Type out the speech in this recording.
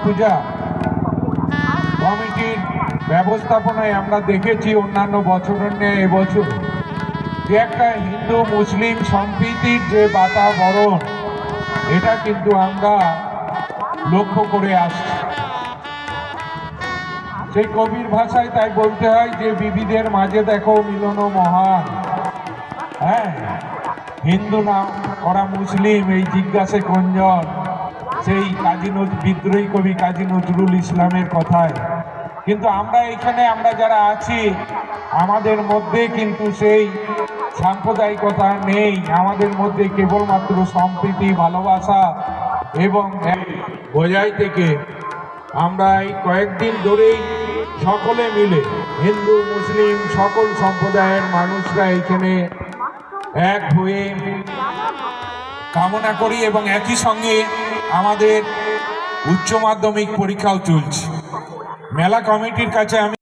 পূজা কমিটির ব্যবস্থাপনায় আমরা দেখেছি অন্যান্য বছরের ন্যায় এবছর যে একটা হিন্দু মুসলিম সম্প্রীতির যে বাতাবরণ, এটা কিন্তু আমরা লক্ষ্য করে আসছি। সেই কবির ভাষায় তাই বলতে হয় যে বিবিধের মাঝে দেখো মিলন মহান। হ্যাঁ, হিন্দু না ওরা মুসলিম, এই জিজ্ঞাসে কোনজন, সেই বিদ্রোহী কবি কাজী নজরুল ইসলামের কথায়। কিন্তু আমরা এখানে আমরা যারা আছি আমাদের মধ্যে কিন্তু সেই সাম্প্রদায়িকতা নেই, আমাদের মধ্যে কেবলমাত্র সম্প্রীতি, ভালোবাসা এবং বোঝাই থেকে আমরা এই কয়েকদিন ধরেই সকলে মিলে হিন্দু মুসলিম সকল সম্প্রদায়ের মানুষরা এখানে এক হয়ে কামনা করি এবং একই সঙ্গে আমাদের উচ্চ মাধ্যমিক পরীক্ষাও চলছে। মেলা কমিটির কাছে আমি